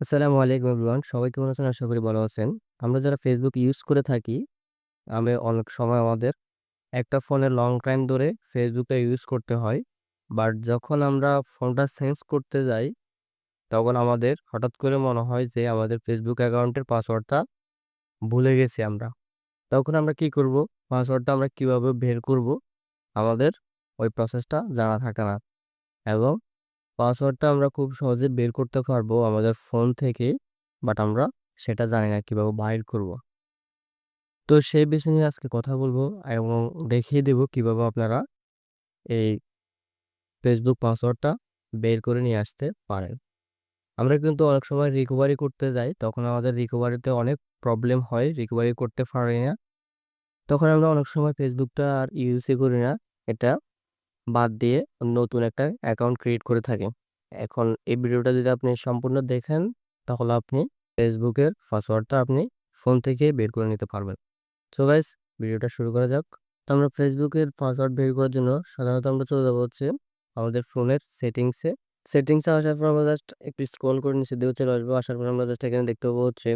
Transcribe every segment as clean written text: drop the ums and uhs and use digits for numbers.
আসসালামু আলাইকুম এভরিওয়ান, সবাই কেমন আছেন? আশা করি ভালো আছেন। আমরা যারা ফেসবুক ইউজ করে থাকি, আমি অনেক সময় আমাদের একটা ফোনে লং টাইম ধরে ফেসবুকটা ইউজ করতে হয়। বাট যখন আমরা ফোনটা চেঞ্জ করতে যাই, তখন আমাদের হঠাৎ করে মনে হয় যে আমাদের ফেসবুক অ্যাকাউন্টের পাসওয়ার্ডটা ভুলে গেছি আমরা। তখন আমরা কি করব? পাসওয়ার্ডটা আমরা কিভাবে বের করব? আমাদের ওই প্রসেসটা জানা থাকে না, এবং পাসওয়ার্ডটা আমরা খুব সহজে বের করতে পারবো আমাদের ফোন থেকে। বাট আমরা সেটা জানি না কিভাবে বাইর করব। তো সেই বিষয় নিয়ে আজকে কথা বলবো এবং দেখিয়ে দেব কিভাবে আপনারা এই ফেসবুক পাসওয়ার্ডটা বের করে নিয়ে আসতে পারেন। আমরা কিন্তু অনেক সময় রিকভারি করতে যাই, তখন আমাদের রিকভারিতে অনেক প্রবলেম হয়, রিকভারি করতে পারি না। তখন আমরা অনেক সময় ফেসবুকটা আর ইউজই করি না, এটা বাদ দিয়ে নতুন একটা অ্যাকাউন্ট ক্রিয়েট করে থাকি। এখন এই ভিডিওটা যদি আপনি সম্পূর্ণ দেখেন, তাহলে আপনি ফেসবুকের পাসওয়ার্ডটা আপনি ফোন থেকে বের করে নিতে পারবেন। সো গাইস, ভিডিওটা শুরু করা যাক। তো আমরা ফেসবুকের পাসওয়ার্ড বের করার জন্য সাধারণত আমরা চলে যাবো হচ্ছে আমাদের ফোনের সেটিংসে আসার পর আমরা জাস্ট একটু স্ক্রল করে নিচে দিকে চলে আসবো। আসার পর আমরা জাস্ট এখানে দেখতে পাবো হচ্ছে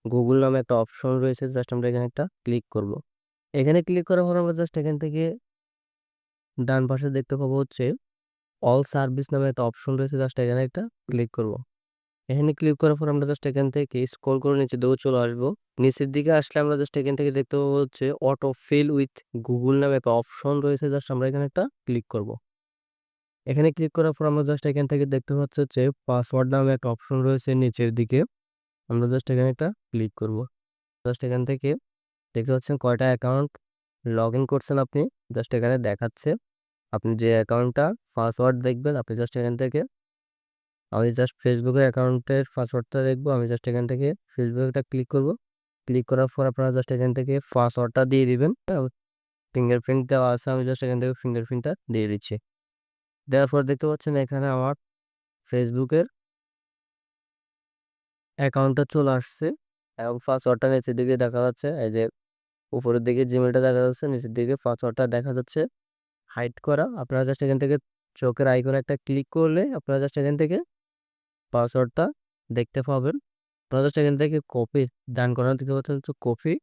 গুগল নামে একটা অপশন রয়েছে, জাস্ট আমরা এখানে একটা ক্লিক করব। এখানে ক্লিক করার পর আমরা জাস্ট এখান থেকে ডান পাশে দেখতে পাবো হচ্ছে অল সার্ভিস নামে একটা অপশন রয়েছে, জাস্ট এখানে একটা ক্লিক করব। এখানে ক্লিক করার পর আমরা জাস্ট এখান থেকে স্ক্রল করে নিচের দিকে চলে আসবো। নিচের দিকে আসলে আমরা জাস্ট এখান থেকে দেখতে পাবো হচ্ছে অটো ফিল উইথ গুগল নামে একটা অপশন রয়েছে, জাস্ট আমরা এখানে একটা ক্লিক করব। এখানে ক্লিক করার পর আমরা জাস্ট এখান থেকে দেখতে পাচ্ছি হচ্ছে পাসওয়ার্ড নামে একটা অপশন রয়েছে নিচের দিকে, আমরা জাস্ট এখানে একটা ক্লিক করব। জাস্ট এখান থেকে দেখতে পাচ্ছেন কয়টা অ্যাকাউন্ট লগ ইন করছেন আপনি, জাস্ট এখানে দেখাচ্ছে। আপনি যে অ্যাকাউন্টটা পাসওয়ার্ড দেখবেন, আপনি জাস্ট এখান থেকে, আমি জাস্ট ফেসবুকের অ্যাকাউন্টের পাসওয়ার্ডটা দেখবো, আমি জাস্ট এখান থেকে ফেসবুকটা ক্লিক করব। ক্লিক করার পর আপনারা জাস্ট এখান থেকে পাসওয়ার্ডটা দিয়ে দিবেন। ফিঙ্গারপ্রিন্ট দেওয়া আছে, আমি জাস্ট এখান থেকে ফিঙ্গারপ্রিন্টটা দিয়ে দিচ্ছি। দেওয়ার পর দেখতে পাচ্ছেন এখানে আমার ফেসবুকের অ্যাকাউন্টটা চলে আসছে এবং পাসওয়ার্ডটা নিচের দিকে দেখা যাচ্ছে। এই যে উপরের দিকে জিমেলটা দেখা যাচ্ছে, নিচের দিকে পাসওয়ার্ডটা দেখা যাচ্ছে হাইড করা। আপনারা জাস্ট এখান থেকে চোখের আইকনে একটা ক্লিক করলে আপনারা জাস্ট এখান থেকে পাসওয়ার্ডটা দেখতে পাবেন। আপনারা জাস্ট এখান থেকে কপি ডান কর্নার দেখতে পাচ্ছেন হচ্ছে কপি।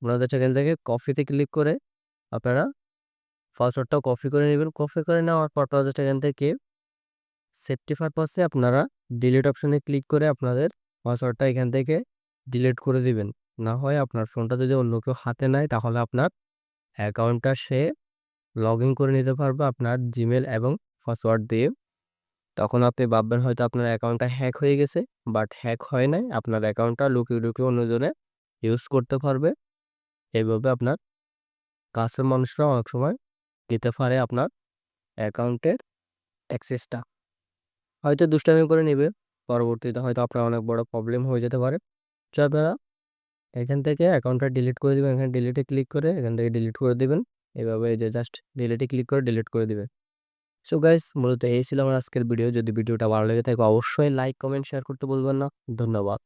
আপনারা জাস্ট এখান থেকে কপিতে ক্লিক করে আপনারা পাসওয়ার্ডটাও কপি করে নেবেন। কপি করে নেওয়ার পর আপনারা জাস্ট এখান থেকে সেফটি পারপাসে আপনারা ডিলিট অপশনে ক্লিক করে আপনাদের পাসওয়ার্ডটা এখান থেকে ডিলিট করে দিবেন। না হয় আপনার ফোনটা যদি অন্য কেউ হাতে নেয়, তাহলে আপনার অ্যাকাউন্টটা সে লগ ইন করে নিতে পারবে আপনার জিমেল এবং পাসওয়ার্ড দিয়ে। তখন আপনি ভাববেন হয়তো আপনার অ্যাকাউন্টটা হ্যাক হয়ে গেছে, বাট হ্যাক হয় নাই। আপনার অ্যাকাউন্টটা লুকিয়ে লুকিয়ে অন্যজনে ইউজ করতে পারবে। এইভাবে আপনার কাছের মানুষরা অনেক সময় দিতে পারে আপনার অ্যাকাউন্টের অ্যাক্সেসটা। হয়তো দুষ্টামি করে নেবে, পরবর্তীতে হয়তো আপনার অনেক বড় প্রবলেম হয়ে যেতে পারে। তো আপনারা এখান থেকে অ্যাকাউন্টটা ডিলিট করে দিবেন। এখানে ডিলিটে ক্লিক করে এখান থেকে ডিলিট করে দিবেন। এভাবে এই যে জাস্ট ডিলিটে ক্লিক করে ডিলিট করে দিবেন। সো গাইস, মূলত এই ছিল আমার আজকের ভিডিও। যদি ভিডিওটা ভালো লেগে থাকে অবশ্যই লাইক, কমেন্ট, শেয়ার করতে ভুলবেন না। ধন্যবাদ।